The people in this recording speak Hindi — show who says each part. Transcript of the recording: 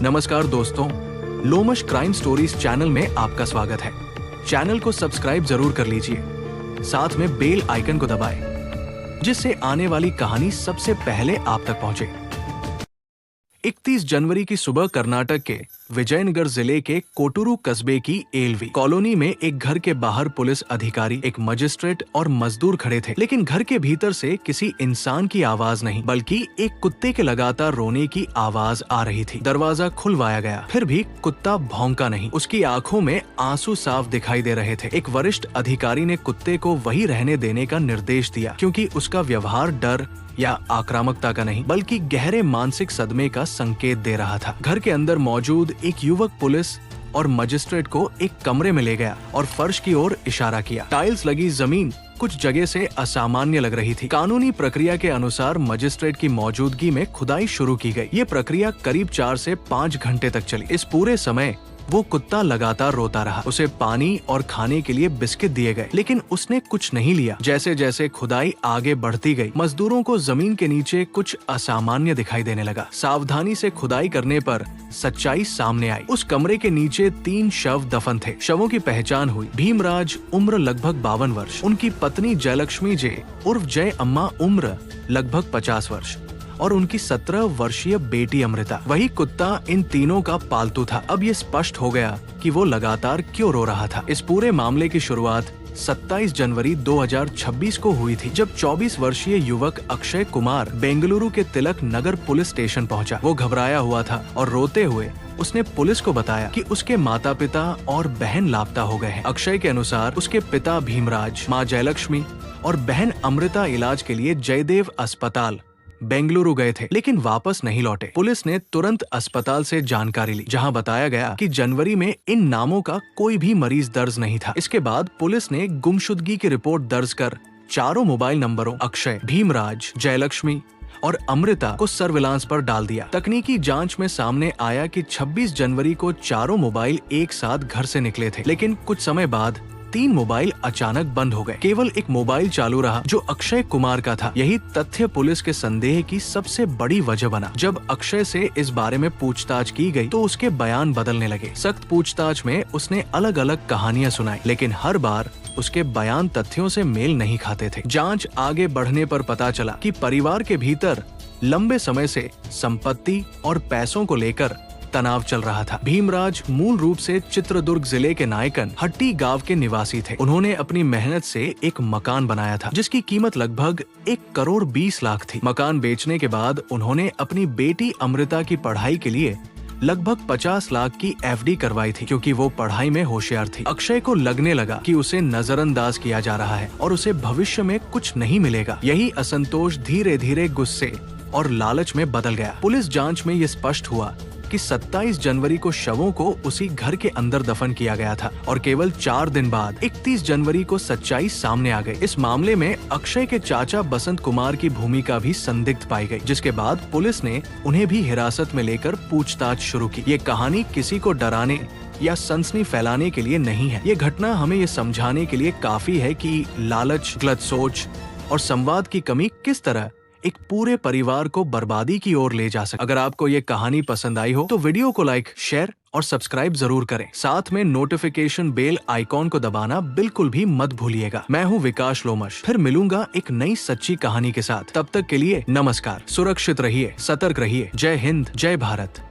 Speaker 1: नमस्कार दोस्तों, लोमश क्राइम स्टोरीज चैनल में आपका स्वागत है। चैनल को सब्सक्राइब जरूर कर लीजिए, साथ में बेल आइकन को दबाएं, जिससे आने वाली कहानी सबसे पहले आप तक पहुंचे। 31 जनवरी की सुबह कर्नाटक के विजयनगर जिले के कोटुरु कस्बे की एलवी कॉलोनी में एक घर के बाहर पुलिस अधिकारी, एक मजिस्ट्रेट और मजदूर खड़े थे। लेकिन घर के भीतर से किसी इंसान की आवाज नहीं, बल्कि एक कुत्ते के लगातार रोने की आवाज आ रही थी। दरवाजा खुलवाया गया, फिर भी कुत्ता भौंका नहीं। उसकी आंखों में आंसू साफ दिखाई दे रहे थे। एक वरिष्ठ अधिकारी ने कुत्ते को वहीं रहने देने का निर्देश दिया, क्योंकि उसका व्यवहार डर या आक्रामकता का नहीं, बल्कि गहरे मानसिक सदमे का संकेत दे रहा था। घर के अंदर मौजूद एक युवक पुलिस और मजिस्ट्रेट को एक कमरे में ले गया और फर्श की ओर इशारा किया। टाइल्स लगी जमीन कुछ जगह से असामान्य लग रही थी। कानूनी प्रक्रिया के अनुसार मजिस्ट्रेट की मौजूदगी में खुदाई शुरू की गई। ये प्रक्रिया करीब 4 से 5 घंटे तक चली। इस पूरे समय वो कुत्ता लगातार रोता रहा। उसे पानी और खाने के लिए बिस्किट दिए गए, लेकिन उसने कुछ नहीं लिया। जैसे जैसे खुदाई आगे बढ़ती गई, मजदूरों को जमीन के नीचे कुछ असामान्य दिखाई देने लगा। सावधानी से खुदाई करने पर सच्चाई सामने आई। उस कमरे के नीचे 3 शव दफन थे। शवों की पहचान हुई। भीमराज उम्र लगभग 52 वर्ष, उनकी पत्नी जयलक्ष्मी जे उर्फ जय अम्मा उम्र लगभग 50 वर्ष और उनकी 17 वर्षीय बेटी अमृता। वही कुत्ता इन तीनों का पालतू था। अब ये स्पष्ट हो गया कि वो लगातार क्यों रो रहा था। इस पूरे मामले की शुरुआत 27 जनवरी 2026 को हुई थी, जब 24 वर्षीय युवक अक्षय कुमार बेंगलुरु के तिलक नगर पुलिस स्टेशन पहुंचा। वो घबराया हुआ था और रोते हुए उसने पुलिस को बताया कि उसके माता पिता और बहन लापता हो गए हैं। अक्षय के अनुसार उसके पिता भीमराज, माँ जयलक्ष्मी और बहन अमृता इलाज के लिए जयदेव अस्पताल बेंगलुरु गए थे, लेकिन वापस नहीं लौटे। पुलिस ने तुरंत अस्पताल से जानकारी ली, जहां बताया गया कि जनवरी में इन नामों का कोई भी मरीज दर्ज नहीं था। इसके बाद पुलिस ने गुमशुदगी की रिपोर्ट दर्ज कर चारों मोबाइल नंबरों अक्षय, भीमराज, जयलक्ष्मी और अमृता को सर्विलांस पर डाल दिया। तकनीकी जांच में सामने आया कि 26 जनवरी को चारों मोबाइल एक साथ घर से निकले थे, लेकिन कुछ समय बाद 3 मोबाइल अचानक बंद हो गए। केवल एक मोबाइल चालू रहा, जो अक्षय कुमार का था। यही तथ्य पुलिस के संदेह की सबसे बड़ी वजह बना। जब अक्षय से इस बारे में पूछताछ की गई, तो उसके बयान बदलने लगे। सख्त पूछताछ में उसने अलग अलग कहानियां सुनाई, लेकिन हर बार उसके बयान तथ्यों से मेल नहीं खाते थे। जांच आगे बढ़ने पर पता चला कि परिवार के भीतर लंबे समय से संपत्ति और पैसों को लेकर तनाव चल रहा था। भीमराज मूल रूप से चित्रदुर्ग जिले के नायकन हट्टी गांव के निवासी थे। उन्होंने अपनी मेहनत से एक मकान बनाया था, जिसकी कीमत लगभग 1 करोड़ 20 लाख थी। मकान बेचने के बाद उन्होंने अपनी बेटी अमृता की पढ़ाई के लिए लगभग 50 लाख की एफडी करवाई थी, क्योंकि वो पढ़ाई में होशियार थी। अक्षय को लगने लगा कि उसे नजरअंदाज किया जा रहा है और उसे भविष्य में कुछ नहीं मिलेगा। यही असंतोष धीरे धीरे गुस्से और लालच में बदल गया। पुलिस जांच में ये स्पष्ट हुआ कि 27 जनवरी को शवों को उसी घर के अंदर दफन किया गया था और केवल 4 दिन बाद 31 जनवरी को सच्चाई सामने आ गई। इस मामले में अक्षय के चाचा बसंत कुमार की भूमिका भी संदिग्ध पाई गई, जिसके बाद पुलिस ने उन्हें भी हिरासत में लेकर पूछताछ शुरू की। ये कहानी किसी को डराने या सनसनी फैलाने के लिए नहीं है। ये घटना हमें ये समझाने के लिए काफी है कि लालच, गलत सोच और संवाद की कमी किस तरह एक पूरे परिवार को बर्बादी की ओर ले जा सकती। अगर आपको ये कहानी पसंद आई हो तो वीडियो को लाइक, शेयर और सब्सक्राइब जरूर करें। साथ में नोटिफिकेशन बेल आइकॉन को दबाना बिल्कुल भी मत भूलिएगा। मैं हूँ विकास लोमश, फिर मिलूंगा एक नई सच्ची कहानी के साथ। तब तक के लिए नमस्कार। सुरक्षित रहिए, सतर्क रहिए। जय हिंद, जय भारत।